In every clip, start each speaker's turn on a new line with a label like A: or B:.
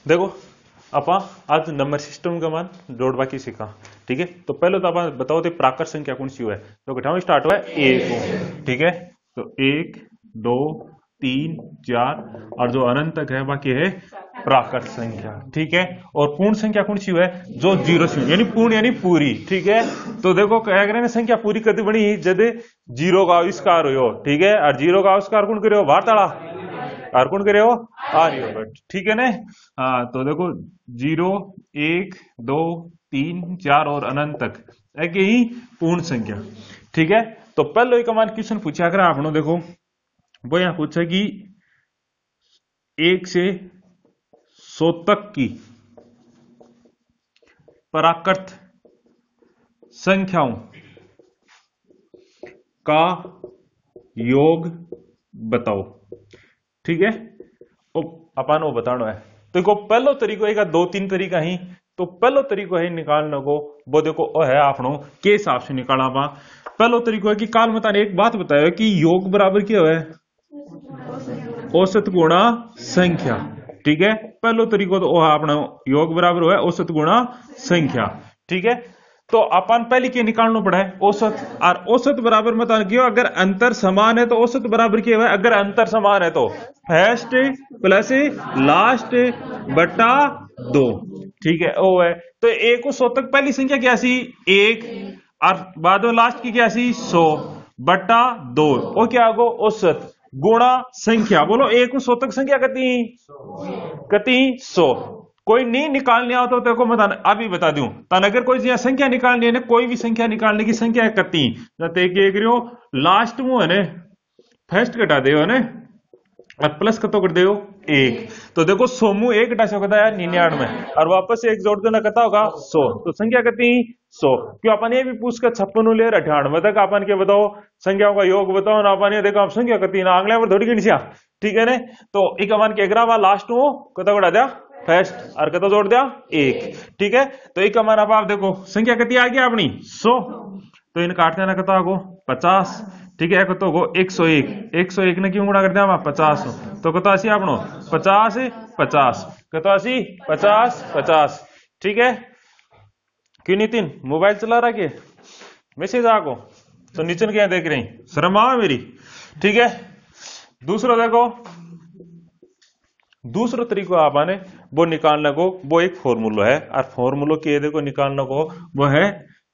A: देखो अपा आज नंबर सिस्टम का मान जोड़वा की सीखा। ठीक है, तो पहले तो आप बताओ तो प्राकृत संख्या कौन सी हुआ है। तो कटाऊ स्टार्ट हुआ है एक। ठीक है, तो 1 2 3 4 और जो अनंत तक है बाकी है प्राकृत संख्या। ठीक है, और पूर्ण संख्या कौन सी हुआ है, जो जीरो से यानी पूर्ण यानी पूरी। ठीक है, तो देखो क्या करें संख्या पूरी कदी बनी जद जीरो का आविष्कार हो। ठीक है, और जीरो का आविष्कार कौन करे, वार्ताला और कौन करे हो, आर्यभट्ट। ठीक है ना। हाँ, तो देखो 0 1 2 3 4 और अनंत तक एक ही पूर्ण संख्या। ठीक है, तो पहले एक मान क्वेश्चन पूछा कर आपने, देखो वो यहां पूछा कि 1 से 100 तक की प्राकृत संख्याओं का योग बताओ। ठीक है, अपन वो बताना है। तो देखो पहलो तरीको है, दो तीन तरीका ही। तो पहलो तरीको है निकालने को, वो देखो वो है आपनो के हिसाब से निकाला पा। पहलो तरीको है कि काल मता ने एक बात बताया कि योग बराबर क्या है, औसत गुणा संख्या। ठीक है, पहलो तरीको तो अपना योग बराबर हुआ है औसत गुणा संख्या। ठीक है, तो अपन पहले क्या निकालना पड़ा है, औसत। और औसत बराबर मत क्यों, अगर अंतर समान है तो औसत बराबर क्या है, अगर अंतर समान है तो फर्स्ट प्लस लास्ट बटा 2। ठीक है, ओ है तो 1 को 100 तक पहली संख्या क्या सी 1 और बाद में लास्ट की क्या सी 100 बटा 2 और क्या आगो औसत गुणा संख्या। बोलो 1 को 100 तक संख्या कती 100। कोई नहीं निकालने आओ तो तेरे को मैं अभी बता दूं। तन अगर कोई संख्या निकालनी है ना, कोई भी संख्या निकालने की संख्या कती लास्ट में है ना फर्स्ट घटा दे ने और प्लस कतो कर दे 1। तो देखो 100 मुंह 1 घटा सकता है 99 और वापस 1 जोड़ देना कता होगा 100। तो संख्या कती 100। क्यों अपन ये भी पूछ कर 56 ले 98 तक अपन के बताओ संख्याओं का योग बताओ ना। अपन ये देखो आप संख्या कती ना आंगले पर थोड़ी गिनसिया। ठीक है ने, तो एक अपन के अगरा लास्ट में कतो घटा दिया फर्स्ट और कतो जोड़ दिया 1। ठीक है, तो एक हमारा आप देखो संख्या कितनी आ गया अपनी 100। तो इन काटते ना कतो आगो 50। ठीक है, कतो गो 101। 101 ने क्यों गुणा कर दिया 50। तो कतो आसी आपनो 50 50 कतो आसी 50 50। ठीक है, क्यों नितिन मोबाइल चला रहा के मैसेज आगो तो नीचे क्या देख रही शर्म आ मेरी। ठीक है, दूसरा देखो दूसरा तरीका आपने वो निकालने को, वो एक फॉर्मूला है और फॉर्मूला के देखो निकालने को वो है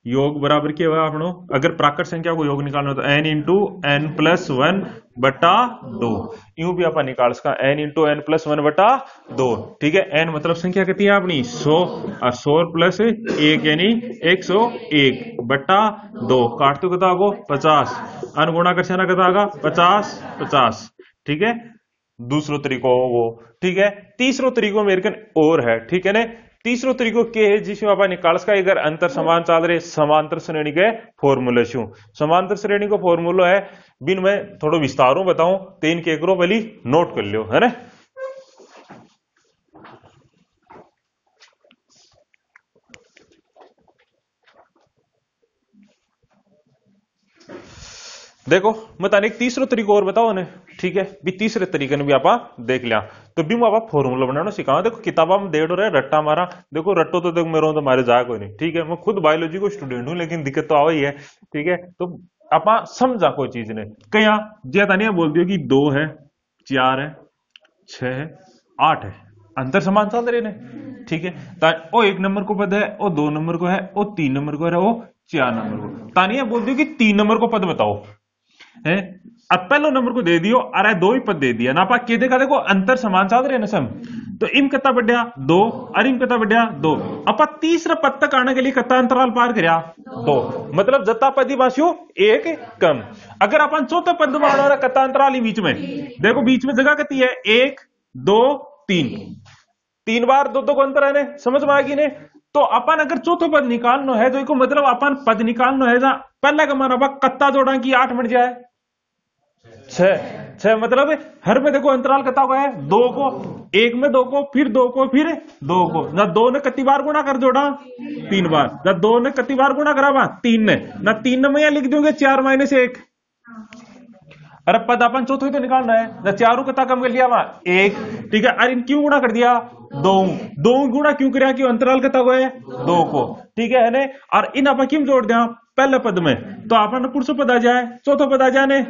A: योग बराबर क्या हुआ आपनो। अगर प्राकृत संख्या को योग निकालना तो n इंटू एन प्लस 1 बटा 2 यूं भी आप निकाल सका n इंटू एन प्लस 1 बटा 2। ठीक है, n मतलब संख्या कितनी है अपनी 100 और 100 प्लस 1 यानी 101 बटा 2 काटते कितना आगो 50 अनगुणा कर कितना आगा 50 50। ठीक है, दूसरो तरीको वो। ठीक है, तीसरो तरीको मेरे कन और है। ठीक है ने, तीसरो तरीको के है जिसमें आप निकाल सका अगर अंतर समान चल रहे समांतर श्रेणी के फॉर्मूले शू। समांतर श्रेणी का फॉर्मूला है बिन मैं थोड़ा विस्तारों बताऊं तीन के करो भली नोट कर लियो है ना। देखो मैं ताने एक तीसरा तरीका और बताओ ने। ठीक है, भी तीसरे तरीके ने भी आप देख लिया तो भी मैं आप फॉर्मूला बनाना सिखाऊं। देखो किताबा में देड़ रहे रट्टा मारा, देखो रट्टो तो देखो मेरे तो मारे जाए कोई नहीं। ठीक है, मैं खुद बायोलॉजी को स्टूडेंट हूं लेकिन दिक्कत तो आ ही है। ठीक है, तो आप समझा कोई चीज ने कहीं ज्यादा नहीं बोल दियो कि 2 है 4 है 6 है 8 है अंतर समान चल रहे ने। ठीक है, ओ 1 नंबर को पद है, ओ 2 नंबर को है, ओ 3 नंबर को है, ओ 4 नंबर को। तानिया बोल दियो कि 3 नंबर को पद बताओ है, अब पहले नंबर को दे दियो अरे 2 ही पद दे दिया ना पा के देखा देखो अंतर समान चल रहे ना सम। तो इम कितना बढ़िया 2 और इम कितना बढ़िया 2। अपा तीसरा पद तक आने के लिए कितना अंतराल पार करया 2, मतलब जत्ता पदी बासियो 1 कम। अगर अपन चौथा पद मान रहा कितना अंतराल बीच में, देखो बीच में जगह कितनी है 1 2 3 3 बार 2 को अंतर है समझ में आएगी ने। तो अपन अगर चौथा पद निकालना है तो इसको मतलब अपन पद निकालना है जहां पहला का माना कत्ता जोड़ा की 8 मिट जाए 6 मतलब हर में देखो अंतराल कितना हुआ है 2 को, 1 में 2 को फिर 2 को फिर 2 को। ना 2 ने कितनी बार गुणा कर जोड़ा 3 बार, ना 2 ने कितनी बार गुणा करा 3 ने, ना 3 ने मैं यहां लिख दूंगे 4 - 1। अरे पद अपन चौथो ही तो निकालना है ना, चारों कता कम कर लिया वहां एक, ठीक है। अरे इन क्यों गुणा कर दिया, दो दो गुणा क्यों किया, क्यों अंतराल कता को है दो को, ठीक है ने। और इन आप क्यों जोड़ दिया पहले पद में, तो अपन पुरुषो पद आ जाए, चौथो पद आ जाने,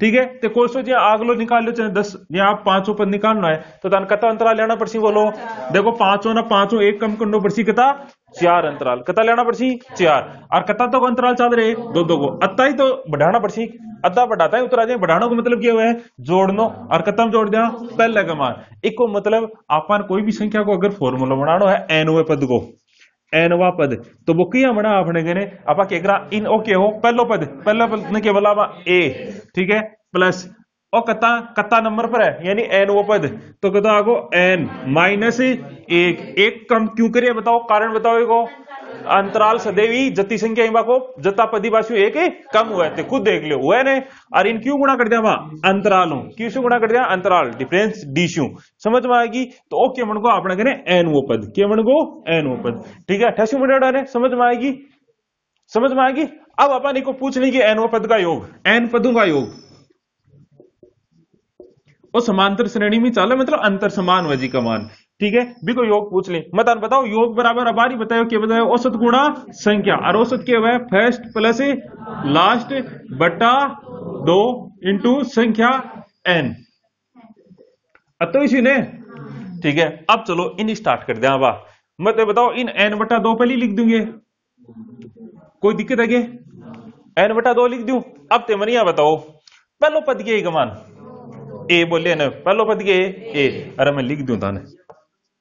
A: ठीक है। तो कोई सो जो आगलो निकाल लो चाहे 10, या आप पांचों पद निकालना है तो तन कता अंतराल लेना पड़सी, बोलो देखो पांचों ना पांचों एक कम करना पड़सी, कता चार अंतराल कता लेना पड़सी चार, और कता तो अंतराल चाल रहे दो दो को, अत्ता ही तो बढ़ाना पड़सी, अद्धा बढ़ाता है उतरा जाए, बढ़ाना को मतलब क्या हुआ है जोड़नो, और कतम जोड़ दिया पहले का मान एक को, मतलब अपन कोई भी संख्या को अगर फॉर्मूला बनाना है एनवे पद को, एनवा पद, तो वो किया बना आपने कहने आप केकरा इन ओके हो पहला पद ने केवल ए, ठीक है, प्लस और कता कता नंबर पर है यानी एन वो पद, तो कता आगो एन माइनस एक कम क्यों करिए बताओ, कारण बताओ को अंतराल सदैवी जति संख्या इमा को जता पदी बाशु एक कम हुआ है, खुद देख लो हुआ है। और इन क्यों गुणा कर दिया वहां अंतरालों, क्यों से गुणा कर दिया अंतराल डिफरेंस डीशू, समझ में आएगी। तो ओ केमन को अपने कहने एन वो पद, केमन को एन वो पद, ठीक है, 88 मिनट समझ में आएगी, समझ में आएगी। अब अपन को पूछ लेंगे एन वो पद का योग, एन पदों का योग और समांतर श्रेणी में चाले, मतलब अंतर समान वजी का मान, ठीक है। भी को योग पूछ ले, मतन बताओ योग बराबर अबारी बताओ क्या बताओ, औसत गुणा संख्या, और औसत क्या हुआ है फर्स्ट प्लस लास्ट बटा 2 इंटू संख्या n, तो इसी ने, ठीक है। अब चलो इन स्टार्ट कर दिया, मतलब बताओ इन n बटा 2 पहले लिख दूंगे, कोई दिक्कत है क्या, n बटा 2 लिख दूं। अब तेमनिया बताओ पहलो पद के गमान ए बोले ना, पहलो पद के ए, अरे मैं लिख दूं थाने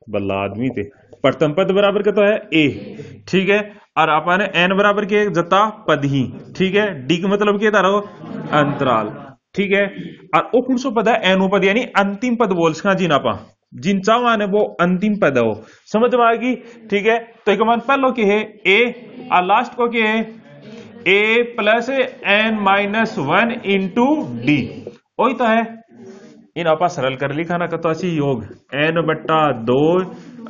A: बल्ला आदमी थे, प्रथम पद बराबर का तो है ए, ठीक है, और अपन एन बराबर के जता पद ही, ठीक है, डी का मतलब क्या था अंतराल, ठीक है। और ओ कौन सो पद है एनो पद, यानी अंतिम पद बोल सका जिन आपा जिन चावान है वो अंतिम पद हो, समझ में आएगी, ठीक है। तो एक मान पहलो के है ए और लास्ट को क्या है A plus N minus 1 into D, वही तो है। इन आपा सरल कर लिखा ना कतो अच्छी योग एन बट्टा 2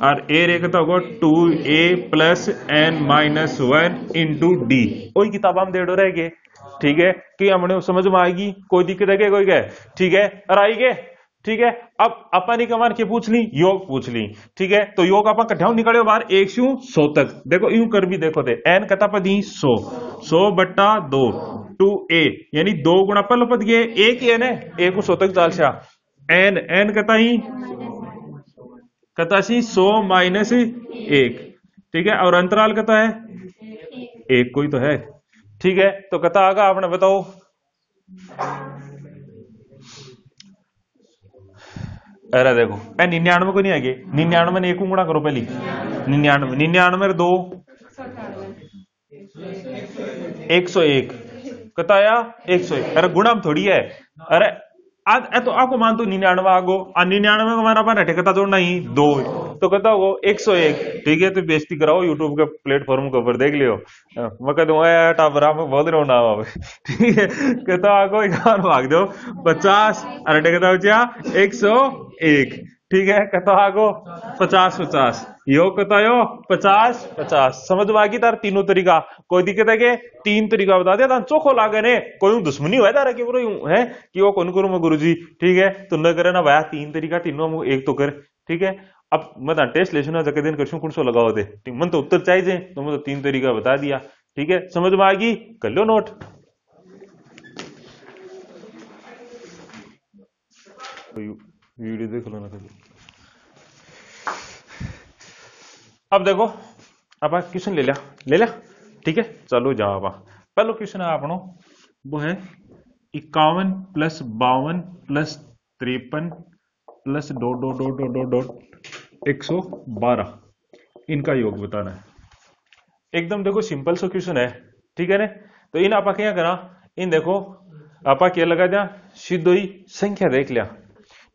A: और ए रे कतो होगा 2a plus N minus 1 into D, वही किताब हम देड़ो रह गए, ठीक है, कि हमने समझ में आएगी, कोई दिक्कत है कोई गए, ठीक है, और आई गए, ठीक है। अब अपन कमान के पूछ ली योग पूछ ली, ठीक है। तो योग अपन कट्ठाऊ निकले बाहर 1 से 100 तक, देखो यूं कर भी देखो थे एन कता पद 100 बट्टा 2 2a यानी 2 गुणा पहलो पद ये एक ही है ना, 1 को 100 तक चाल सा एन एन कता सी 100 माइनस 1, ठीक है, और अंतराल कता है एक कोई तो है, ठीक है। तो कता आगा आपने बताओ, अरे देखो 99 को नहीं आगे, 99 ने 1 गुणा करो पहली 99 2 101 कता आया 101, अरे गुणा थोड़ी है, अरे आज तो आपको मान तो 99 आगो, 99 को हमारा अपन कता जोड़ना ही 2, तो कता हो 101, ठीक है। तो बेइज्जती कराओ यूट्यूब के प्लेटफॉर्म के ऊपर देख लियो, मैं कह दूं टाबरा में बोल रहा हूं ना, ठीक है। कता आगो एक भाग दो 50, अरे कता हो 101, ठीक है, कता आगो 50 यो कता यो 50, समझ में आगी तार तीनों तरीका, कोई दिक्कत है के 3 तरीका बता दिया चोखो लागे ने, कोई दुश्मनी हुआ तारा कि है कि वो कौन करूं मैं गुरुजी, ठीक है, तो न करे ना भाया 3 तरीका तीनों एक तो कर, ठीक है। अब मैं टेस्ट ले सुना जगह दिन करशू कुछ लगाओ दे, मन तो उत्तर चाहिए तो मैं तो 3 तरीका बता दिया, ठीक है, समझ में आएगी, कर लो नोट। वीडियो देख लो ना कभी। अब देखो आप क्वेश्चन ले लिया, ठीक है, चलो जाओ आप पहलो क्वेश्चन है आपनो, वो है 51 plus 52 plus 53 plus dot dot dot dot dot dot 112, इनका योग बताना है। एकदम देखो सिंपल सो क्वेश्चन है, ठीक है ना। तो इन आपा क्या करा, इन देखो आपा क्या लगा दिया सीधो ही संख्या देख लिया,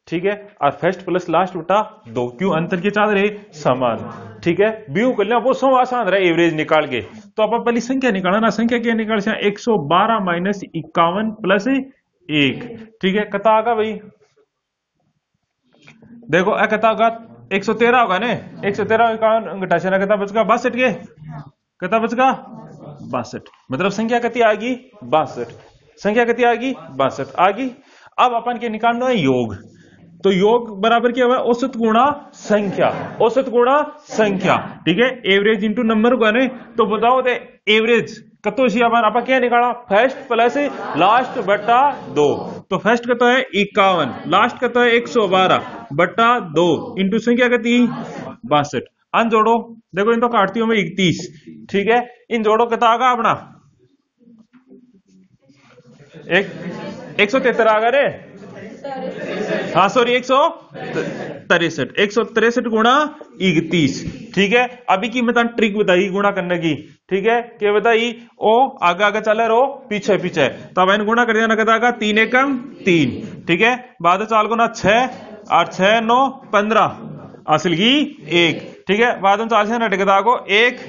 A: ठीक है, और फर्स्ट प्लस लास्ट बटा 2, क्यों अंतर के चाल रहे समान, ठीक है। व्यू कर लिया वो सो आसान रहा एवरेज निकाल के, तो आप पहली संख्या निकालना ना, संख्या क्या निकाल 112 माइनस 51 प्लस 1, ठीक है, कता आगा भाई देखो कता होगा 113 होगा ने, 113 51 घटाशा ना कता बचगा 62 के, कता बचगा 62, मतलब संख्या कती आएगी 62, संख्या कती आएगी 62 आएगी। अब अपन के निकालना है योग। तो योग बराबर क्या हुआ, औसत गुणा संख्या, औसत गुणा संख्या, ठीक है, एवरेज इंटू नंबर को है। तो बताओ दे एवरेज कतो सी आप क्या निकाला, फर्स्ट प्लस लास्ट बटा 2। तो फर्स्ट कतो है 51, लास्ट कतो है 112 बटा 2 इंटू संख्या कितनी 62। अन जोड़ो, देखो इन तो काटती हूं मैं 31, ठीक है, इन जोड़ो कितना आगा अपना 173 आगा रे, हाँ सॉरी 163 गुणा 31, ठीक है। अभी की मैं ट्रिक बताई गुणा करने की, ठीक है, क्या बताई, ओ आगे आगे चले रहो पीछे पीछे, तब इन गुणा कर देना कहता 3 एकम 3, ठीक है, बाद 4 गुना 6 और 6 9 15 असल की 1, ठीक है, बाद में 4 से ना टिकता को 1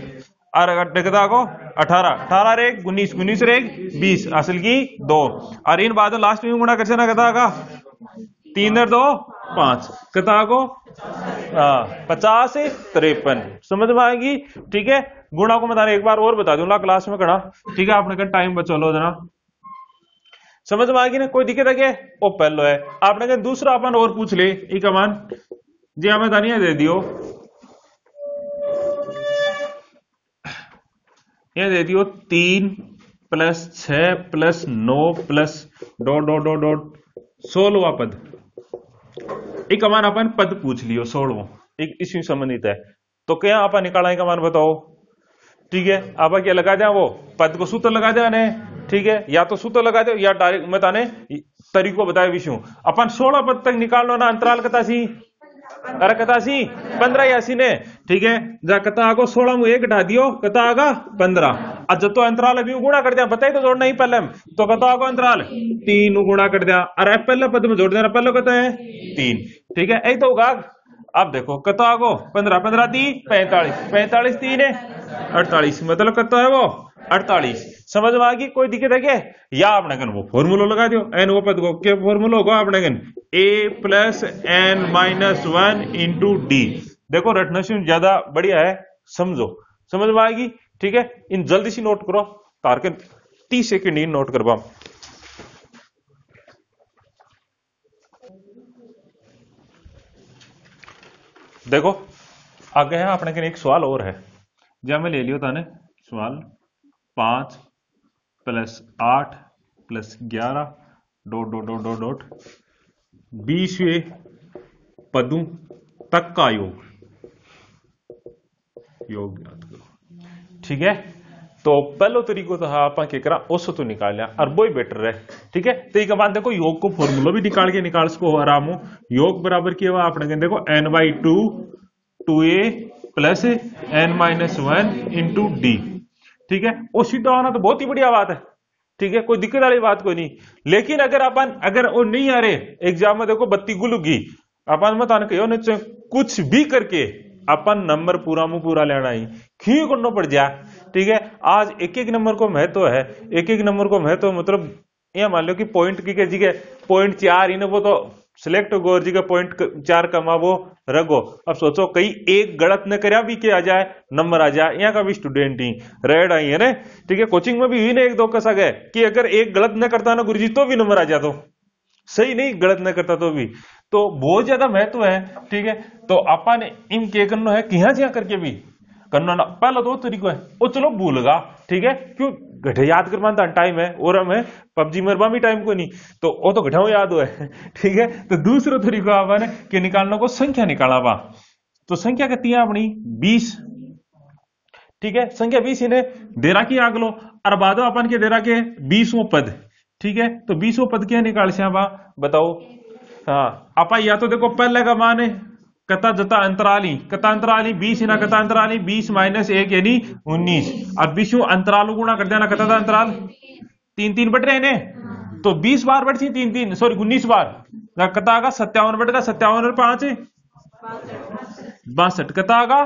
A: और टिकता को 18 18 रे 19 19 रे 20 असल की 2, और इन बाद लास्ट में गुणा कर ना कहता 3 2 5 कता को 50 53, समझ में आएगी, ठीक है। गुणा को मैं एक बार और बता दूंगा क्लास में कड़ा, ठीक है, आपने टाइम बचा लो जरा, समझ में आएगी ना, कोई दिक्कत है क्या, वो पहलो है। आपने कहा दूसरा अपन और पूछ ले, एक अमान जी हमें दानिया दे दियो, ये दे दियो 3 + 6 + 9 + डॉट डॉट डॉट डॉट 16वां पद। एक अमान अपन पद पूछ लियो 16वां, एक इसी संबंधित है, तो क्या आप निकाला एक अमान बताओ, ठीक है, आप क्या लगा दिया, वो पद को सूत्र लगा दिया ने, ठीक है, या तो सूत्र लगा दो या डायरेक्ट बताने तरीको बताए विषयों। अपन 16 पद तक निकाल लो ना, अंतराल कता सी, अरे कता सी 15 यासी ने, ठीक है, जा कता आगो 16 में 1 घटा दियो, कता आगा 15, अब जब तो अंतराल अभी गुणा कर दिया, बताई तो जोड़ना ही पहले, तो कता आगो अंतराल 3 गुणा कर दिया, अरे पहले पद में जोड़ देना, पहले कता है 3, ठीक है, यही तो होगा। अब देखो कता आगो 15 15 3 45 45 3 है 48, मतलब कता है वो 48, समझ में आ गई, कोई दिक्कत है क्या, या आपने कन वो फॉर्मूला लगा दियो, एन वो पद को क्या फॉर्मूला होगा आपने कन a + n - 1 × d। देखो रटना से ज्यादा बढ़िया है, समझो, समझ में आएगी, ठीक है, इन जल्दी से नोट करो, तार के 30 सेकंड ही नोट करवा। देखो आगे है अपने कन एक सवाल और है, जब मैं ले लियो ताने सवाल 5 + 8 + 11 dot dot dot dot dot 20वें पदों तक का योग याद करो, ठीक है। तो पहलो तरीको तो आप करा औसत तो निकाल लिया, और वो ही बेटर है, ठीक है। तो एक बात देखो योग को फॉर्मूला भी निकाल सको आराम हो, योग बराबर किया हुआ आपने देखो n/2 2a + n - 1 × d, ठीक है, वो सीधा आना तो बहुत ही बढ़िया बात है, ठीक है, कोई दिक्कत वाली बात कोई नहीं। लेकिन अगर वो नहीं आ रहे एग्जाम में, देखो बत्ती गुलूगी, अपन मत आने कहो कुछ भी करके अपन नंबर पूरा मुंह पूरा लेना ही क्यों करना पड़ जा, ठीक है। आज एक एक नंबर को महत्व है, एक एक नंबर को महत्व, मतलब ये मान लो कि पॉइंट की जगह पॉइंट 4 इन्हें वो तो सिलेक्ट होगो और जगह पॉइंट 4 कमा वो रखो। अब सोचो कहीं एक गलत न कर भी क्या आ जाए, नंबर आ जाए, यहाँ का भी स्टूडेंट ही रेड आई है ना, ठीक है, कोचिंग में भी हुई ना 1-2 का सग है कि अगर एक गलत न करता ना गुरुजी तो भी नंबर आ जाता, सही नहीं गलत न करता तो भी, तो बहुत ज्यादा महत्व है, ठीक है। तो अपन इन के करना है कि यहाँ करके भी करना ना, पहला तो तरीका है वो चलो भूलगा, ठीक है, क्यों घटे याद कर मानता टाइम है, और हमें पबजी मरबा भी टाइम को नहीं, तो वो तो घटाओ याद हुआ है, ठीक है। तो दूसरा तरीका अपन कि निकालने को संख्या निकाला बा, तो संख्या कितनी है अपनी 20, ठीक है, संख्या 20 इन्हें देरा की आग लो, और बाद अपन के देरा के 20वां पद, ठीक है। तो 20वां पद क्या निकाल से बताओ, हाँ आपा या तो देखो पहले का मान है कता जता अंतराली, कता अंतराली 20 ना कता अंतराली 20 - 1 यानी 19, अब 20 अंतराल गुणा कर देना, कता था अंतराल 3 3 बट रहे ने, तो 20 बार बढ़ 3 3 सॉरी 19 बार, कता आगा 57 बटेगा 57 और 5 62, कता आगा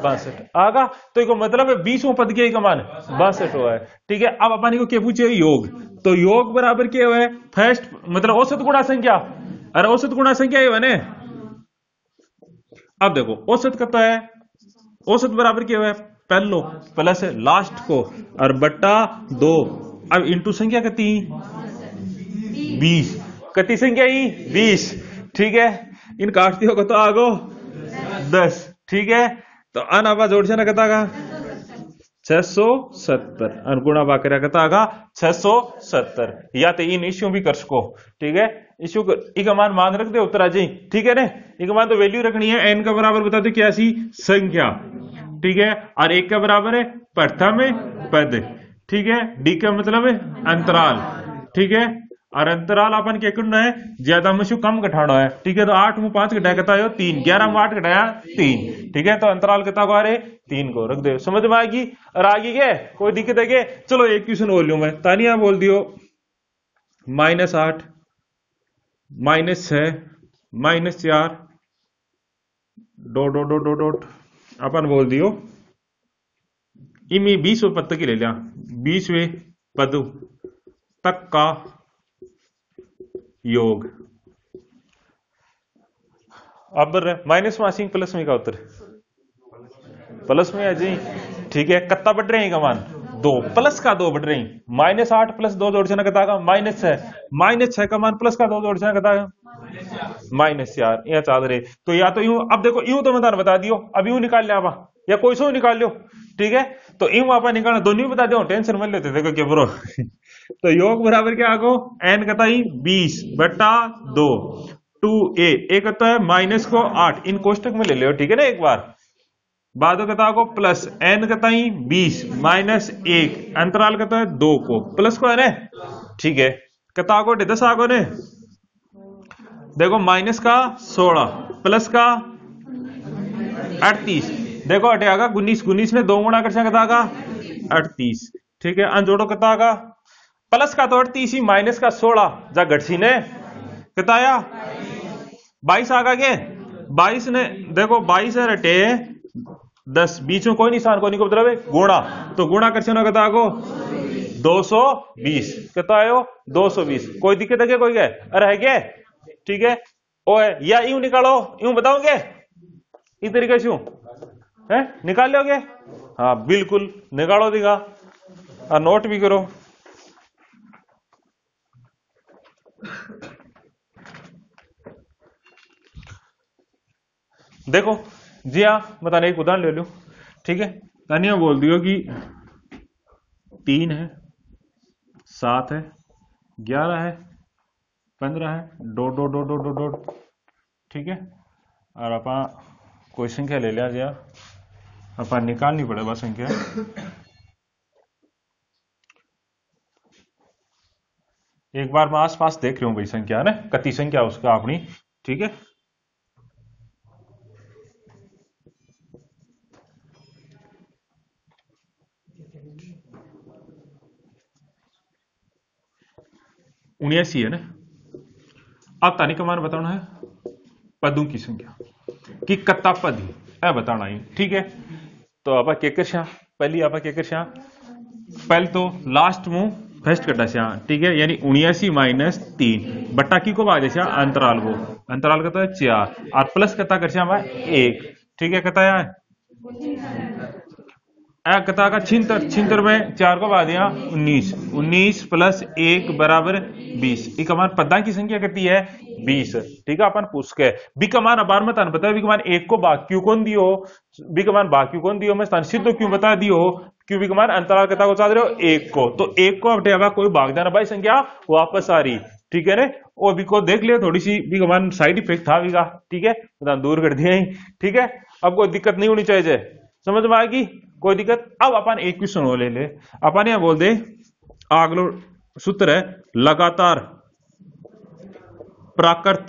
A: 62 आगा, तो एक मतलब है 20वां पद के मान 62 हुआ है, ठीक है। अब अपन को क्या पूछे योग, तो योग बराबर क्या हुआ है फर्स्ट मतलब औसत गुणा संख्या, अरे औसत गुणा संख्या ही है ना। अब देखो औसत कितना है, औसत बराबर क्या हुआ है पहलो प्लस लास्ट को और बट्टा 2, अब इंटू संख्या कितनी 20, कति संख्या ही 20, ठीक है। इन काटती हो तो आगो 10, ठीक है। तो अन आपा जोड़ से ना कता का 670 अनुगुणा बाकरा कता आगा 670, या तो इन इश्यू भी कर सको, ठीक है। इश्यू का मान रख दे उत्तरा जी, ठीक है ना। एक मान तो वैल्यू रखनी है, एन का बराबर बता दो क्या सी संख्या, ठीक है। और एक का बराबर है प्रथम पद, ठीक है। डी का मतलब है अंतराल, ठीक है। और अंतराल अपन क्या करना है, ज्यादा में से कम घटाना है, ठीक है। तो 8 में 5 घटाया कहता है 3, 11 में 8 घटाया 3, ठीक है। तो अंतराल कितना को आ रहे 3 को रख दे, समझ में आएगी। और आगे क्या कोई दिक्कत है क्या? चलो एक क्वेश्चन बोल लू मैं, तानिया बोल दियो -8 -6 -4 डॉट अपन बोल दियो इमी 20वें पद तक ही ले लिया, 20वें पद तक का योग। अब माइनस में आसिंग प्लस में का उत्तर प्लस में है जी, ठीक है। कितना बढ़ रहे हैं का मान 2, प्लस का 2 बढ़ रहे हैं। -8 प्लस 2 जोड़ से ना कता -6 का मान प्लस का 2 जोड़ से ना कता -4 यह चाल रहे। तो या तो यूं, अब देखो यूं तो मैं बता दियो, अब यूं निकाल लिया आप या कोई सो निकाल लो, ठीक है। तो यूं आप निकालना, दोनों बता दो, टेंशन मत लेते देखो क्या ब्रो। तो योग बराबर क्या आगो एन कता ही 20/2 2a, एक कता है माइनस को 8, इन कोष्टक में ले लो, ठीक है ना। एक बार बाद कता को प्लस एन कता ही 20 -1 अंतराल कता है 2 को प्लस को है ना, ठीक है। कता को 10 आगो ने देखो माइनस का 16 प्लस का 38, देखो अटे आगा 19 ने 2 गुणा कर सकता 38, ठीक है। अनजोड़ो कता का प्लस का तो 38 ही, माइनस का 16 जा घटसी ने कताया 22 आगा के 22 ने देखो 22 है रटे 10, बीच में कोई निशान को नहीं को मतलब है गुणा, तो गुणा कर से कता को 220 कता आयो 220। कोई दिक्कत है क्या? कोई है अरे है क्या, ठीक है। ओ है या यूं निकालो, यूं बताओगे इस तरीके से है निकाल लोगे, हाँ बिल्कुल निकालो दिखा और नोट भी करो। देखो जी हाँ, बताने एक उदाहरण ले लो, ठीक है। तानिया बोल दियो कि 3 है 7 है 11 है 15 है डॉट, ठीक है। और अपा कोई संख्या ले लिया जी, अपा निकालनी पड़ेगा संख्या। एक बार मैं आसपास देख रहा हूं भाई संख्या है ना, कति संख्या उसका अपनी, ठीक है। उन्यासी है ना। अब तानी का मान बताना है पदों की संख्या कि कत्ता पद है बताना है, ठीक है। तो आप क्या कर श्या, पहली आप क्या कर श्या, पहले तो लास्ट मुंह फर्स्ट कटा श्या, ठीक है। यानी 79 - 3 बट्टा की को भाग श्या अंतराल को, अंतराल कता है 4 और प्लस कता कर श्या 1, ठीक है। कता है कता का छिंतर में 4 को भाग दिया 19 प्लस 1 बराबर 20। एक हमारे पदा की संख्या कितनी है 20, ठीक है। अपन पूछ के बी का मान अबार में बता, बी का मान 1 को भाग क्यों कौन दियो, बी का मान भाग क्यों कौन दियो, मैं सिद्ध क्यों बता दियो, क्यों बी का मान अंतराल कता को चाह रहे हो 1 को, तो 1 को अब कोई भाग देना भाई संख्या वापस आ रही, ठीक है। वो बी को देख लिया, थोड़ी सी बी का मान साइड इफेक्ट था बी का, ठीक है, दूर कर दिया, ठीक है। अब कोई दिक्कत नहीं होनी चाहिए, समझ में आएगी कोई दिक्कत। अब अपन एक क्वेश्चन हो ले ले, अपन यहां बोल दे अगलो सूत्र है लगातार प्राकृत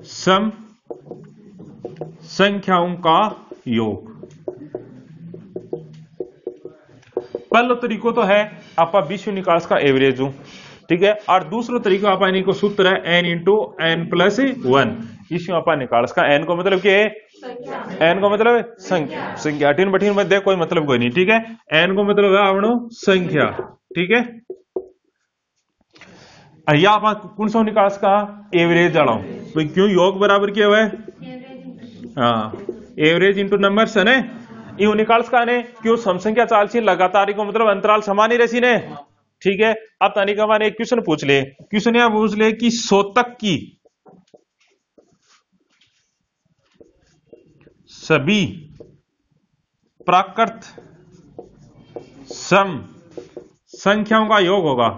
A: सम संख्याओं का योग। पहला तरीको तो है आप विश्व निकास का एवरेज हूं, ठीक है। और दूसरा तरीका आप को सूत्र है n × n+1, इसमें आप निकाल का n को मतलब क्या है, n को मतलब है संख्या, अठीन बठीन में देख कोई मतलब कोई नहीं, ठीक है। n को मतलब है आपनो संख्या, ठीक है। या आप कौन सा निकाल का एवरेज डालो, क्यों योग बराबर क्या हुआ है, हाँ एवरेज इंटू नंबर्स है ना। यूं निकाल सका ने क्यों समसंख्या चालसी लगातार को मतलब अंतराल समान ही रसी ने। ठीक है, अब तानी का मान एक क्वेश्चन पूछ ले, क्वेश्चन यह पूछ ले कि शोतक की सभी प्राकृत सम संख्याओं का योग होगा।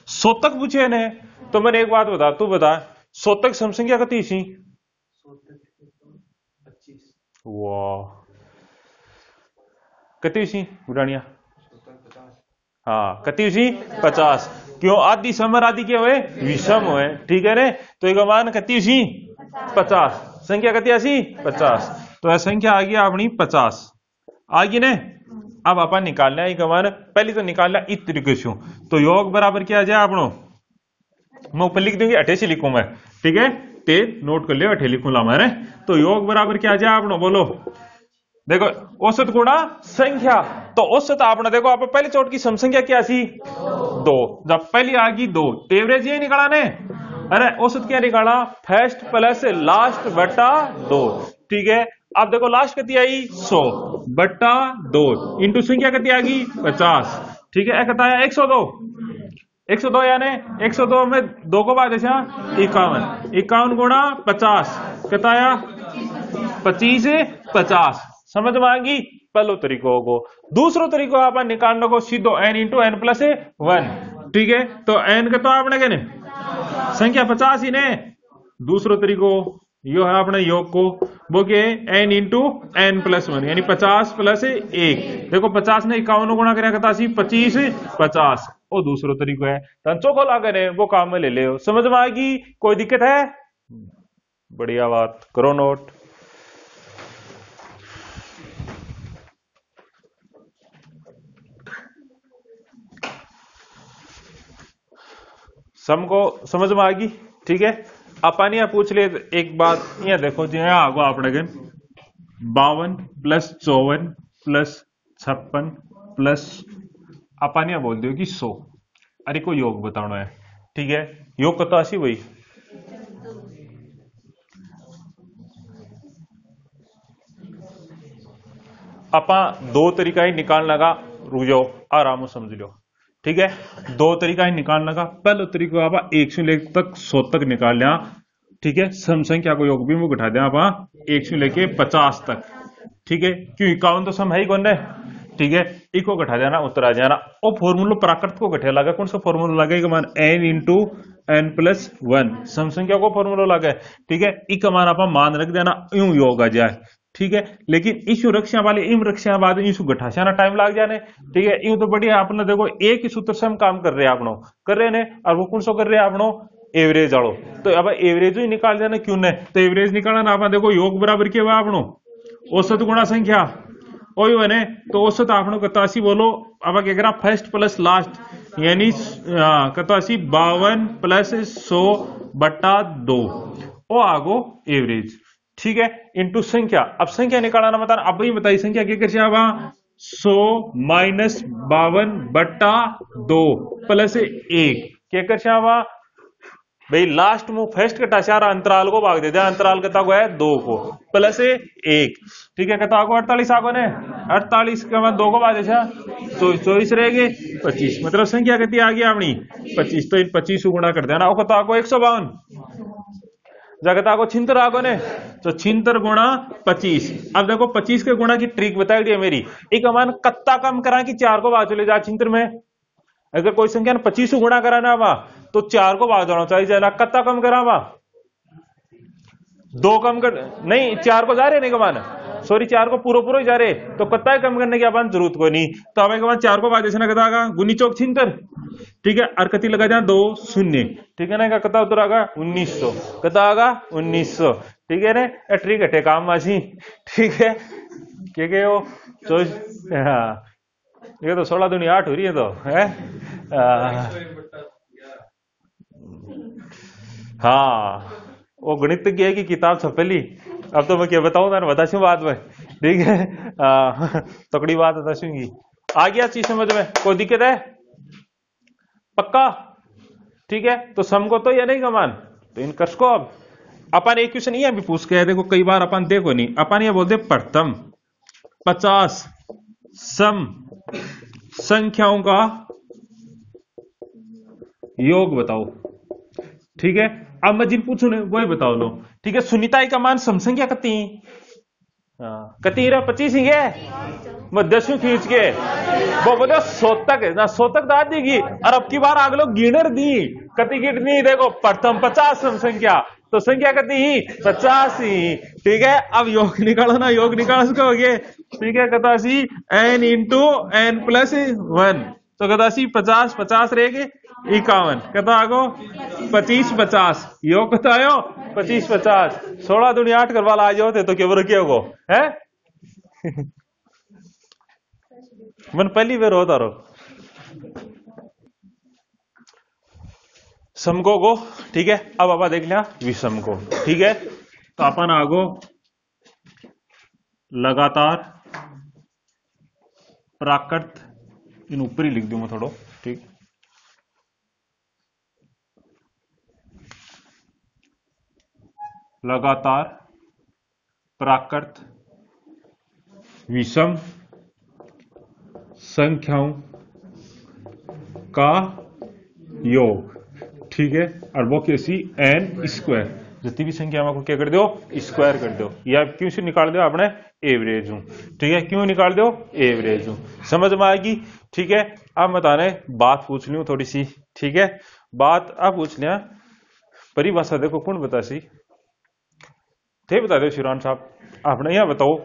A: शोतक पूछे ने तो मैंने एक बात बता, तू बता शोतक समसंख्या कितनी सी? वाह, कितनी सी बुरानिया? हाँ, कितनी सी? 50। क्यों? आदि समर आदि क्या हुए? विषम हुए। ठीक है ने, तो एक मान कितनी सी? 50। संख्या कितनी सी? 50। तो यह संख्या आ गई अपनी 50 आ गई ने। अब अपन निकालना है एक मान, पहले तो निकालना इस तरीके से, तो योग बराबर क्या आ जाए अपनो, मैं ऊपर लिख दूंगी, अठे से लिखूं मैं। ठीक है, ते नोट कर लियो, अठे लिखूं ला मारे। तो योग बराबर क्या आ जाए अपनो, बोलो। देखो औसत गुणा संख्या, तो औसत आपने देखो आप पहले चोट की समसंख्या क्या सी? 2। जब पहली आ गई 2, एवरेज ये निकाला ने। अरे औसत क्या निकाला? फर्स्ट प्लस लास्ट बटा 2। ठीक है, अब देखो लास्ट कितनी आई? 100 बटा 2 इंटू संख्या कितनी आ गई? 50। ठीक है, कहता है 102। 102 यानी 102 में 2 को बाद 51। 51 गुणा 50 कहता है 25 50। समझ में आ गई? पहलो तरीको को। दूसरो तरीको आप निकालने को सीधो n इंटू एन प्लस 1। ठीक है, तो n के तो आपने कहने संख्या 50 ही ने। दूसरो तरीको यो है अपने योग को, वो के n इंटू एन प्लस 1 यानी 50 प्लस 1। देखो 50 ने 51 गुणा करें 25 50। वो दूसरो तरीको है, चौको ला करे वो काम में ले ले। समझ में आएगी? कोई दिक्कत है? बढ़िया बात, करो नोट। सम को समझ में आ गई? ठीक है, अपन यह पूछ ले एक बात, यह देखो जी आगो आपने 52 प्लस 54 प्लस 56 प्लस अपन यह बोल दियो कि 100। अरे को योग बताना है। ठीक है, योग कतो आसी वही अपा दो तरीका ही निकालने का, रुक जाओ आराम समझ लो। ठीक है, दो तरीका ही निकालने का। पहला तरीका आप 1 से लेकर तक 100 तक निकाल लिया। ठीक है, सम संख्या को योग भी मुझे घटा दिया आप 1 से लेके 50 तक। ठीक है, क्यों 51 तो सम है ही कौन है। ठीक है, इको घटा जाना, उत्तर आ जाना। और फॉर्मूला प्राकृत को घटे लगा, कौन सा फॉर्मूला लगा? मान n इंटू एन प्लस 1 सम संख्या को फॉर्मूला लगा। ठीक है, इक मान आप मान रख देना, यूं योग आ जाए। ठीक है, लेकिन इशु रक्षा वाले इम रक्षा बाद इशु घटाशाना टाइम लग जाने। ठीक है, यूं तो बढ़िया आपने देखो एक ही सूत्र से हम काम कर रहे हैं आपनो कर रहे ने, और वो कौन सो कर रहे हैं आपनो? एवरेज वालो। तो अब एवरेज ही निकाल जाना, क्यों ने? तो एवरेज निकालना ना आप देखो योग बराबर क्या हुआ आपनो? औसत गुणा संख्या वही बने। तो औसत आपनो कतासी बोलो, अब क्या करा? फर्स्ट प्लस लास्ट यानी कतासी 52 प्लस 100 बटा 2 वो आगो एवरेज। ठीक है, इंटू संख्या। अब संख्या निकालना बताना, अब ही बताइए संख्या क्या कर 100 माइनस 52 बट्टा 2 प्लस 1 क्या कर भाई लास्ट में फर्स्ट कटा सारा अंतराल को भाग दे दिया, अंतराल कता को है 2 को प्लस 1। ठीक है, कता को 48 आगो ने 48 के बाद 2 को भाग दे 24 रहेगी 25। मतलब संख्या कितनी आ गई अपनी 25। तो इन 25 को गुणा कर देना, कता को 152 जगता को छिंतर आगो ने, तो छिंतर गुणा 25। अब देखो 25 के गुणा की ट्रिक बताई दी है मेरी। एक अमान कत्ता कम करा कि 4 को भाग चले जा छिंतर में। अगर कोई संख्या 25 को गुणा कराना वा तो 4 को भाग जाना चाहिए जाना। कत्ता कम करा वा 2 कम कर नहीं 4 को जा रहे नहीं कमान, सॉरी 4 को पूरा ही जा रहे, तो कत्ता कम करने की अपन जरूरत को नहीं। तो अब एक 4 को भाग जैसे कता गुनी चौक छिंतर। ठीक है, और कति लगा जाए 2 शून्य। ठीक है ना, कता उतर आगा 1900, कता आगा 1900। ठीक है ना, ट्रिक हटे काम मासी। ठीक है, क्या वो 24, हाँ ये तो 16 दूनी 8 हो रही है तो है। हाँ वो गणितज्ञ की किताब छपेली। अब तो मैं क्या बताऊं, मैंने बता शू बात में। ठीक है, तकड़ी बात बता शूंगी। आ गया चीज समझ में? कोई दिक्कत है? पक्का? ठीक है, तो सम को तो ये नहीं कमान, तो इन कर्ष को अब अपन एक क्वेश्चन ये भी पूछ के है, देखो कई बार अपन देखो नहीं, अपन ये बोलते प्रथम 50 सम संख्याओं का योग बताओ। ठीक है, अब मैं जिन पूछू ने वही बताओ लो। ठीक है, सुनीता का मान सम संख्या कती कती 25 ही है, मैं 10वीं खींच के वो बोले सोतक है ना, सोतक दाद देगी। और अब की बार आग लोग गिनर दी कति गिननी, देखो प्रथम 50 सम संख्या, तो संख्या कती ही 50 ही। ठीक है, अब योग निकालो ना, योग निकाल सकोगे। ठीक है, कतासी n इंटू n प्लस 1, तो कतासी 50 50 रहेगी 51, कता आगो 25 50, योग कता आयो 25 50, 16 दूनी 8 करवा आ जाओ तो क्या क्या हो है मन पहली बार होता रहो समको को। ठीक है, अब आपा देख लिया विषम को। ठीक है, तो अपन आगो लगातार प्राकृत, इन ऊपर ही लिख दूंगा थोड़ो। ठीक, लगातार प्राकृत विषम संख्याओं का योग। ठीक है, और वो कैसी n स्क्वायर, जितनी भी संख्या को क्या कर दो स्क्वायर कर दो, या क्यों से निकाल दो अपने एवरेज हूं। ठीक है, क्यों निकाल दो एवरेज हूं, समझ में आएगी। ठीक है, अब बताने बात पूछ लूं थोड़ी सी। ठीक है, बात अब पूछ लिया परिभाषा देखो कौन बता सी थे, बता दो शिरान साहब आपने, यहां बताओ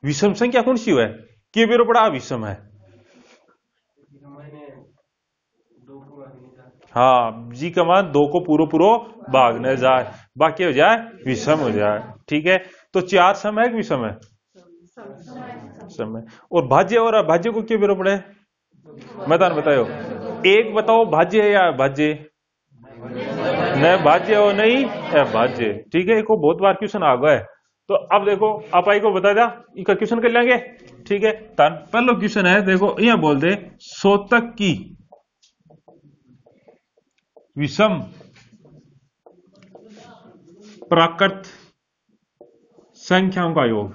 A: विषम संख्या कौन सी है कि मेरे बड़ा विषम है। हाँ, जी का मान 2 को पूरो पूरो भाग न जाए, बाकी हो जाए विषम हो जाए। ठीक है, तो 4 सम है कि विषम है, सम है। और भाज्य, और भाज्य को क्यों बेरो पड़े मैं तान बताओ, एक बताओ भाज्य है या भाज्य न, भाज्य हो नहीं है भाज्य। ठीक है, एक बहुत बार क्वेश्चन आ गया है, तो अब देखो आप आई को बता दिया, इनका क्वेश्चन कर लेंगे। ठीक है, पहला क्वेश्चन है देखो, यहां बोल दे सोतक की विषम प्राकृत संख्याओं का योग।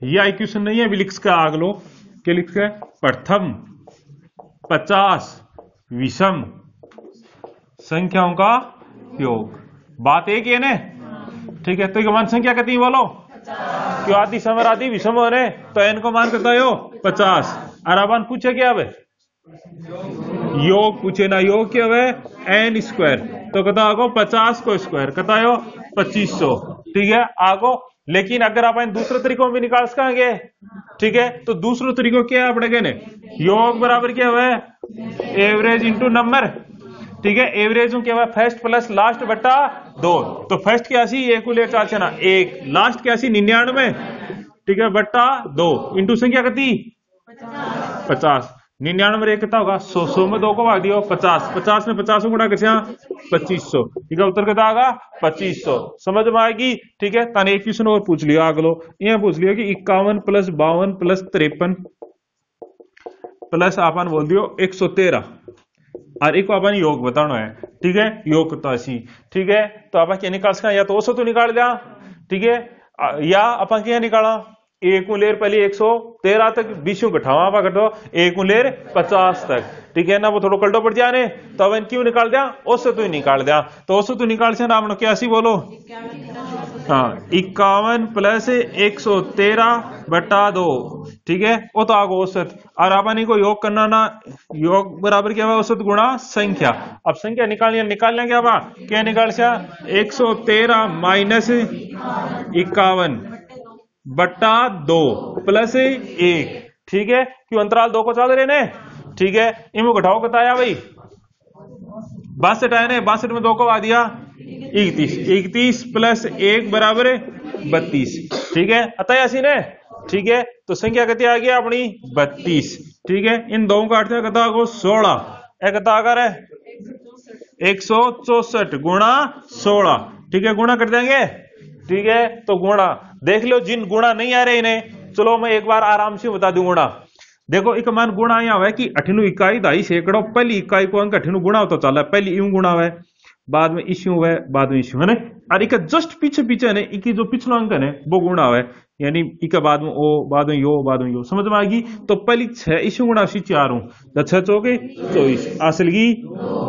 A: यह क्वेश्चन नहीं है, भी लिख के आग लो, क्या लिख के प्रथम 50 विषम संख्याओं का योग, बात एक है ना। ठीक है, तो ये मान संख्या कितनी बोलो, क्यों आदि समर आदि विषम हो रहे, तो n को मान करता हो 50, और अपन पूछे क्या अब योग पूछे ना, योग क्या है n स्क्वायर, तो कहता आगो 50 को स्क्वायर कहता हो 2500। ठीक है, आगो लेकिन अगर आप दूसरे तरीकों में निकाल सकेंगे। ठीक है, तो दूसरे तरीकों क्या है अपने कहने, योग बराबर क्या हुआ एवरेज इंटू नंबर। ठीक है, एवरेज क्या हुआ फर्स्ट प्लस लास्ट बटा 2, तो फर्स्ट क्या सी 1 ले चाचा ना 1, लास्ट क्या सी 99। ठीक है, बटा 2 इंटू संख्या कितनी 50, 99 एक कितना होगा 100, 100 में 2 को भाग दियो 50, 50 में 50 गुणा कर 2500। ठीक है, उत्तर कितना आगा 2500, समझ में आएगी। ठीक है, ताने एक क्वेश्चन और पूछ लिया अगलो, यह पूछ लिया कि 51 प्लस 52 प्लस 53 प्लस आपन बोल दियो 113, और एक अपन योग बताना है। ठीक है, योग कितना सी। ठीक है, तो आप क्या निकाल सका, या तो औसत तो निकाल दिया। ठीक है, या अपन क्या निकाला, एक उलेर पहले 113 तक 20 घटावा पा कटो, एक उलेर 50 तक। ठीक है ना, वो थोड़ा कल्टो पड़ जाने, तो अब क्यों निकाल दिया औसत तो निकाल दिया, तो औसत तो निकाल से नाम क्या सी बोलो, हाँ 51 प्लस 113 बटा 2। ठीक है, वो तो आगो औसत, और अपन को योग करना ना, योग बराबर क्या हुआ औसत गुणा संख्या। अब संख्या निकाल लेंगे, अब क्या निकाल सा 113 माइनस 51 बट्टा 2 प्लस 1। ठीक है, क्यों अंतराल 2 को चल रहे ने। ठीक है, इनको घटाओ बताया भाई 62 आए ने, 62 में 2 को आ दिया 31, 31 प्लस 1 बराबर 32। ठीक है, अतः सी ने। ठीक है, तो संख्या कितनी आ गया अपनी 32। ठीक है, इन दो का अर्थ कता को 16, कता अगर 164 गुणा 16। ठीक है, गुणा कर देंगे। ठीक है, तो गुणा देख लो, जिन गुणा नहीं आ रहे इन्हें, चलो मैं एक बार आराम से बता दूं गुणा। देखो एक मान गुणा यहाँ हुआ है कि 98 इकाई 2.5 सैकड़ों पहली इकाई को अंक 98 गुणा होता चला पहली यूं गुणा हुआ है बाद में इश्यू हुआ है बाद में इश्यू है ना और इका जस्ट पीछे पीछे ने इकी जो पिछला अंक है वो गुणा हुआ है यानी इका बाद में ओ बाद में यो समझ में आएगी। तो पहली 6 इश्यू गुणा सी 4 हूं 6 चौके 24 हासिल की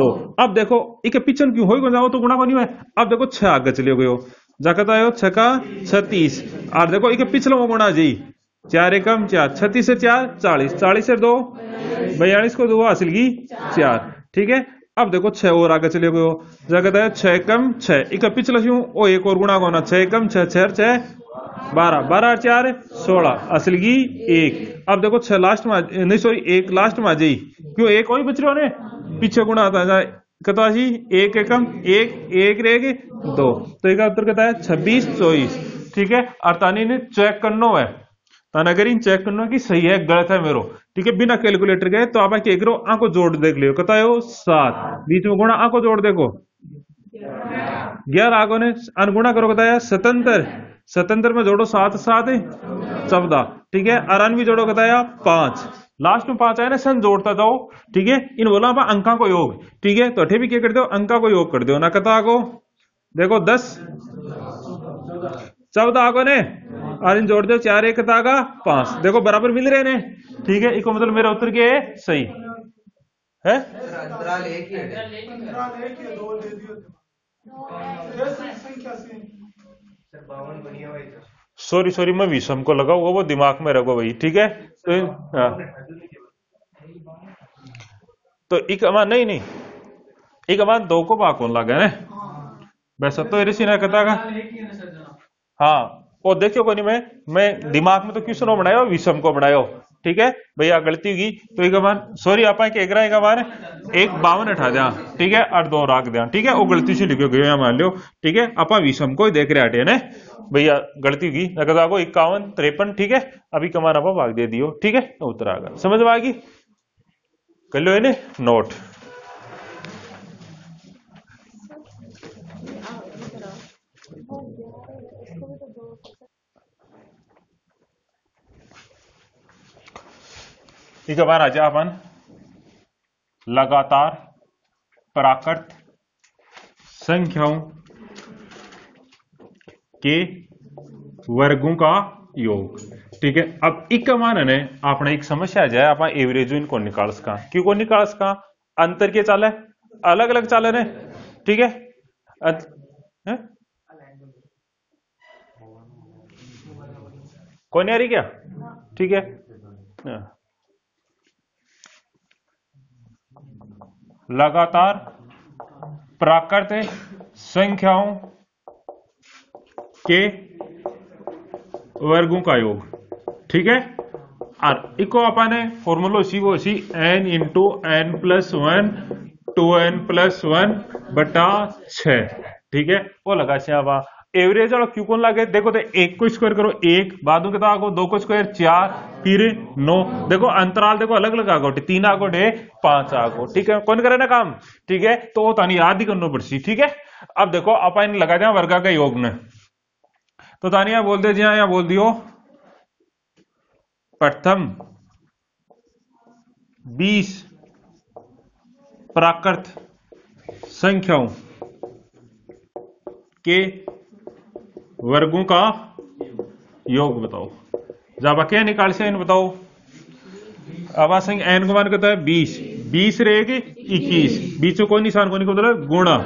A: 2। अब देखो इके पिछन क्यों हो जाओ तो गुणा को नहीं हुआ अब देखो 6 आगे चले गए जाकर आयो 6 का 36 और देखो इके पिछला वो गुणा जी 4 एकम 4 36 से 4 40 40 से 2 42 को 2 हासिल की 4 ठीक है। अब देखो 6 और आगे चले गए जगह है 6 कम 6 इका पिछला क्यों ओ एक और गुणा होना 6 कम 6 6 6 12 12 4 16 हासिल की 1। अब देखो 6 लास्ट में नहीं सॉरी 1 लास्ट में आ जाई क्यों एक और बच रहे ने पीछे गुणा आता है कतवा जी 1 एकम 1 1 रहेगी 2 तो इसका उत्तर कहता है 26 24 ठीक है। और तानी ने चेक करना है अगर इन चेक करना कि सही है गलत है मेरो ठीक है बिना कैलकुलेटर के तो आप क्या करो आंखों जोड़ देख लियो कता हो 7 बीच में गुणा आंखों जोड़ देखो 11 आंखों ने अनगुणा करो कता है 77 में जोड़ो 7 7 14 ठीक है। और भी जोड़ो कता है 5 लास्ट में 5 आया ना सन जोड़ता जाओ ठीक है। इन बोला आप अंका को योग ठीक है तो अठे भी क्या कर दो अंका को योग कर दो ना कता को देखो 10 14 आगो ने और इन जोड़ दो 4 1 का 5 देखो बराबर मिल रहे ने ठीक है। इसको मतलब मेरा उत्तर क्या है सही है। सॉरी मैं विषम को लगा वो दिमाग में रखो भाई ठीक है। तो एक अमान नहीं एक अमान 2 को भाग कौन लगा है वैसा तो ऋषि ने कहता का हाँ वो देखियो कोनी मैं दिमाग में तो क्वेश्चन बनायो विषम को बनायो ठीक है भैया गलती होगी तो एक मान सॉरी आप एक मान 1 52 हटा दिया ठीक है और 2 रख दिया ठीक है वो गलती से लिखो गयो मान लो ठीक है आप विषम को ही देख रहे हटे ने भैया गलती होगी नकद आपको 51 53 ठीक है अभी कमान आप भाग दे दियो ठीक है उत्तर आ गया समझ में आ गई कर लो नोट। एक बार आ जाए अपन लगातार प्राकृत संख्याओं के वर्गों का योग ठीक है। अब एक मान है आपने एक समस्या आ जाए आप एवरेज इनको निकाल सका क्यों को निकाल सका अंतर के चाल है अलग अलग चाल है ठीक है कोई नहीं आ रही क्या ठीक है। लगातार प्राकृतिक संख्याओं के वर्गों का योग ठीक है। और इको अपने फॉर्मूला वो n इंटू n+1 2n+1 बटा 6 ठीक है वो लगा से एवरेज वाला क्यों कौन लगे देखो तो 1 को स्क्वायर करो 1 बाद में कितना आगो 2 को स्क्वायर 4 फिर 9 देखो अंतराल देखो अलग अलग आगो 3 आगो 5 आगो ठीक है कौन करे ना काम ठीक है तो वो तानी याद ही करना पड़ती ठीक है। अब देखो आप इन लगा दिया वर्गा का योग ने तो तानिया बोल दे जी यहाँ बोल दियो प्रथम 20 प्राकृत संख्याओं के वर्गों का योग बताओ जब क्या निकाल से इन बताओ अब संख्या एन को मान कहता है 20 रहेगी 21 बीच में कोई निशान को नहीं मतलब गुणा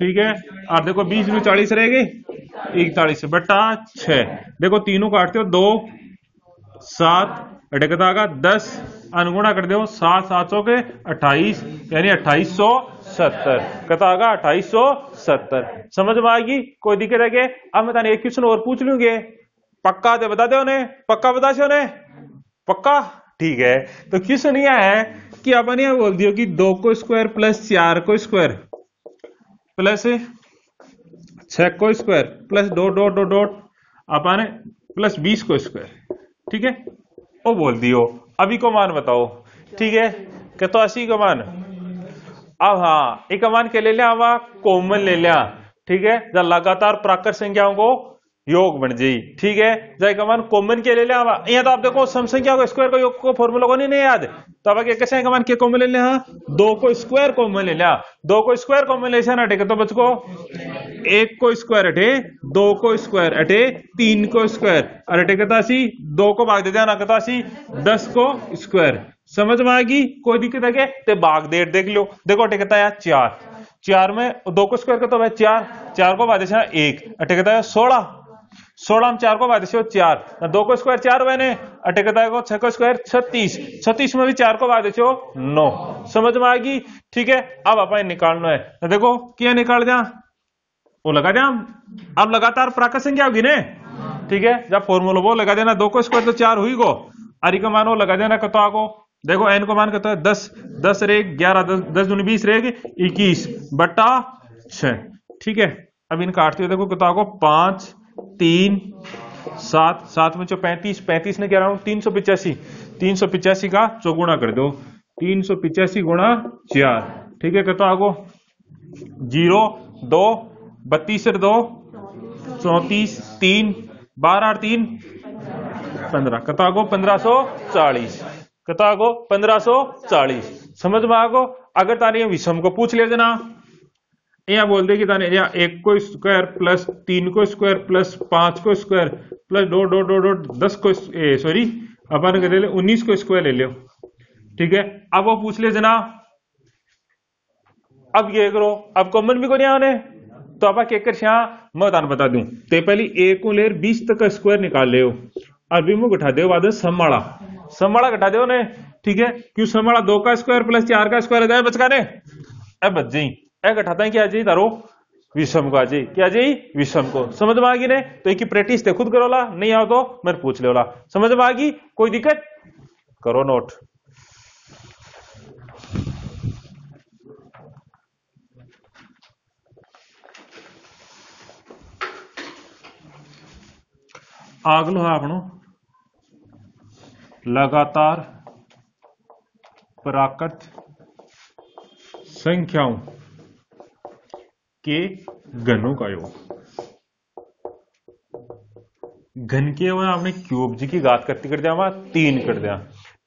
A: ठीक है। और देखो 20 में 40 रहेगी 41 बटा 6 देखो तीनों काटते हो 2 7 अटकता आगा 10 अनुगुणा कर दो 7 700 के 28 यानी 2870 कता आगा 2870 समझ में आएगी कोई दिक्कत है क्या। अब मैं एक क्वेश्चन और पूछ लूंगे पक्का दे बता दो उन्हें पक्का बता दो उन्हें पक्का ठीक है। तो क्वेश्चन यह है कि अपन यह बोल दियो कि 2 को स्क्वायर प्लस 4 को स्क्वायर प्लस 6 को square plus dot dot dot dot अपन प्लस 20 को स्क्वायर ठीक है वो बोल दियो अभी को मान बताओ ठीक है क्या तो 80 का मान अब हाँ एक मान के ले लिया कॉमन ले लिया ठीक है जब लगातार प्राकृत संख्याओं को योग बन जाई। ठीक है, जाए कमान कॉमन के ले लिया यहाँ तो आप देखो सम संख्या को स्क्वायर को योग को फॉर्मूला को नहीं याद, तो अब कैसे कमान के कॉमन ले लिया, 2 को स्क्वायर कॉमन ले लिया, 2 को स्क्वायर कॉमन ले हटे तो बच को 1 को स्क्वायर हटे, 2 को स्क्वायर हटे, 3 को स्क्वायर और हटे कतासी 2 को भाग दे दिया ना कतासी 10 को स्क्वायर। समझ में आएगी, कोई दिक्कत है क्या? ते भाग दे देख लो, देखो अटे कहता है 4, 4 में 2 को स्क्वायर करता है 4, 4 को भाग दे 1 अटे कहता है 16, 16 में 4 को भाग दे 4, 2 को स्क्वायर 4 बने अटे कहता है 6 को स्क्वायर 36, 36 में भी 4 को भाग दे 9। समझ में आएगी? ठीक है, अब अपन निकालना है, तो देखो क्या निकाल दिया, वो लगा दिया, अब लगातार प्राकृत संख्या होगी ने। ठीक है, जब फॉर्मूला वो लगा देना, 2 को स्क्वायर तो 4 हुई गो, अरे का मान वो लगा देना कतो को, देखो एन को मान कहता है 10, 10 रेग 11, 10 दूनी 20 रेग 21 बटा 6। ठीक है, अब इन काटते हुए देखो कितना को 5 3 7, 7 में 35, 35 ने क्या रहा हूं 385, 385 का चौगुना कर दो, 385 गुणा 4। ठीक है, कितना को 0 2 32 2 34 3 12 3 15, कता को 1540, कता को 1540। समझ में आगो? अगर ताने विषम को पूछ ले देना, यहाँ बोल दे कि ताने 1 को स्क्वायर प्लस 3 को स्क्वायर प्लस 5 को स्क्वायर प्लस 10 को सॉरी अपन ले ले 19 को स्क्वायर ले लो। ठीक है, अब वो पूछ ले देना, अब ये करो, अब कॉमन भी करिए आने, तो अब क्या कर मैं बता दूं, ते पहले 1 को लेर 20 तक का स्क्वायर निकाल ले, और विमुख घटा दो बाद समाड़ा घटा दो ने। ठीक है, क्यों समाड़ा 2 का स्क्वायर प्लस 4 का स्क्वायर है बचका ने, अब बच जाई घटाता है क्या जी तारो विषम को आ जाई, क्या जी विषम को। समझ में आ गई ने? तो एक प्रैक्टिस ते खुद करो ला, नहीं आओ तो मेरे पूछ लो ला। समझ में आ गई? कोई दिक्कत करो नोट। आगलो है आपनो लगातार प्राकृत संख्याओं के घनों का योग। घन के आपने क्यूब जी की घात करती कर दिया 3 कर दिया।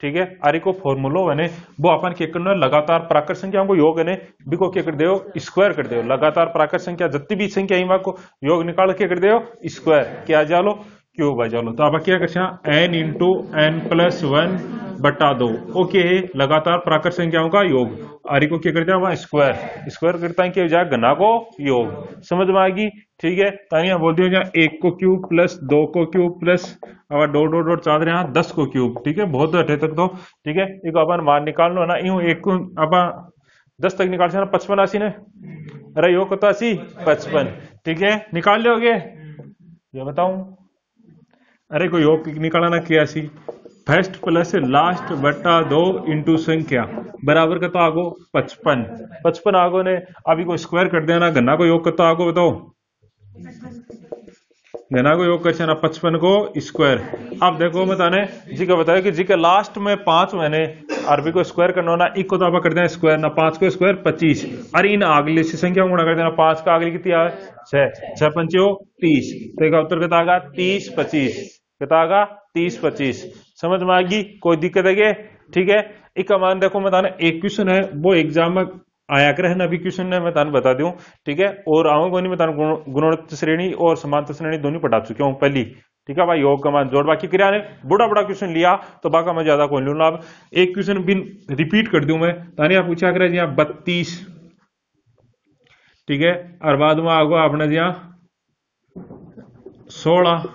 A: ठीक है, अरे को फॉर्मूलो बने वो अपन क्या करना, लगातार प्राकृत संख्याओं को योग है भी को क्या कर दो स्क्वायर कर दो, लगातार प्राकृत संख्या जितनी भी संख्या को योग निकाल के कर दो स्क्वायर, क्या जालो क्यूब आ जालो। तो अब क्या कर n इंटू n प्लस 1 बटा 2 ओके है लगातार प्राकृत संख्याओं का योग, आरी को क्या करते हैं वहां स्क्वायर, स्क्वायर करता है क्या घना को योग। समझ में आएगी? ठीक है, तानिया बोल दियो 1 को क्यूब प्लस 2 को क्यूब प्लस अब डॉट चाह रहे हैं 10 को क्यूब। ठीक है, बहुत हटे तक तो ठीक है, एक अपन मान निकालना ना यूं 1 को अब 10 तक निकाल 55 80 ने, अरे योग होता 80 55। ठीक है, निकाल लोगे ये बताऊं, अरे कोई योग निकालना क्या सी फर्स्ट प्लस लास्ट बटा 2 इंटू संख्या बराबर का तो आगो 55, 55 आगो ने अभी को स्क्वायर कर देना, घना को योग करता आगो बताओ, घना को योग कर 55 को स्क्वायर। अब देखो बताने जी का बताया कि जी के लास्ट में 5 मैंने अरबी को स्क्वायर करना ना, एक को तो आप कर देना स्क्वायर ना, 5 को स्क्वायर 25, अरे इन अगली संख्या को गुणा कर देना, 5 का अगली कितनी है 6, 6 पंचो 30, तो इसका उत्तर कितना आगा 30 25, कितना आगा 30 25। समझ में आएगी? कोई दिक्कत है? ठीक है, एक मान देखो मैं ताने एक क्वेश्चन है वो एग्जाम में आया कर है ना, अभी क्वेश्चन है मैं ताने बता दूं। ठीक है, और आऊंगा नहीं मैं ताने गुणोत्तर श्रेणी और समांतर श्रेणी दोनों पढ़ा चुका हूं पहली। ठीक है भाई, योग का मान जोड़ बाकी क्रिया ने बड़ा बड़ा क्वेश्चन लिया तो बाका मैं ज्यादा कौन लूंगा। अब एक क्वेश्चन भी रिपीट कर दूं मैं, ताने आप पूछा करे जी 32, ठीक है, और बाद में आगो आपने जी 16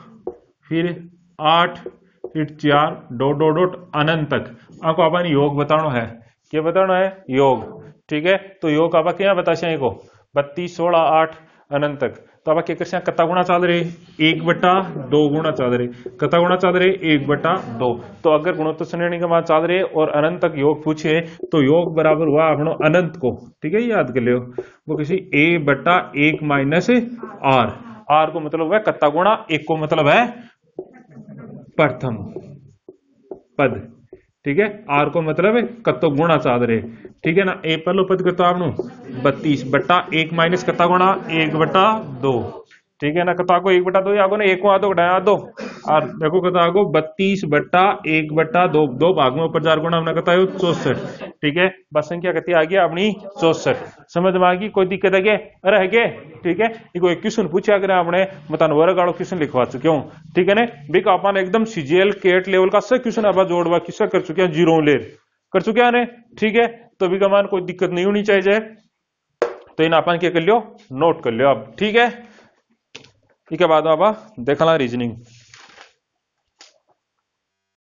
A: फिर 8 फिर 4 डॉट अनंत तक आपको अपन योग बताना है। क्या बताना है? योग। ठीक है, तो योग आप क्या बता को 32 16 8 अनंत तक, तो आप क्या कर कत्ता गुणा चाल रहे 1/2 गुणा चाल रहे, कत्ता गुणा चाल रहे 1/2। तो अगर गुणोत्तर श्रेणी के मान चाल रहे और अनंत तक योग पूछे तो योग बराबर हुआ अपनो अनंत को। ठीक है, याद कर लियो वो किसी a/1 माइनस r, r को मतलब है कत्ता गुणा, एक को मतलब है प्रथम पद। ठीक है, आर को मतलब है कत्तो गुणा चाद रहे। ठीक है ना, ए पहलो पद कत्तो आपनो 32/1 माइनस कत्ता गुणा 1/2। ठीक है ना। कता को 1/2 आगो ना, 1 आधो घटाया आधो, और देखो कता आगो 32/1/2, 2 भाग में ऊपर 4 गुना हमने कता है 64। ठीक है, बस संख्या कितनी आ गई अपनी 64। समझ में आ गई, कोई दिक्कत है क्या? रह गए। ठीक है, एक क्वेश्चन पूछा अगर आपने मतलब वर्ग वालों क्वेश्चन लिखवा चुके हो। ठीक है ना, बिक अपन एकदम सीजीएल केट लेवल का सब क्वेश्चन आप जोड़वा किस्सा कर चुके हैं, जीरो लेर कर चुके हैं। ठीक है, तो अभी कमान कोई दिक्कत नहीं होनी चाहिए, तो इन अपन क्या कर लियो, नोट कर लियो अब। ठीक है, इसके बाद आप देखला रीजनिंग।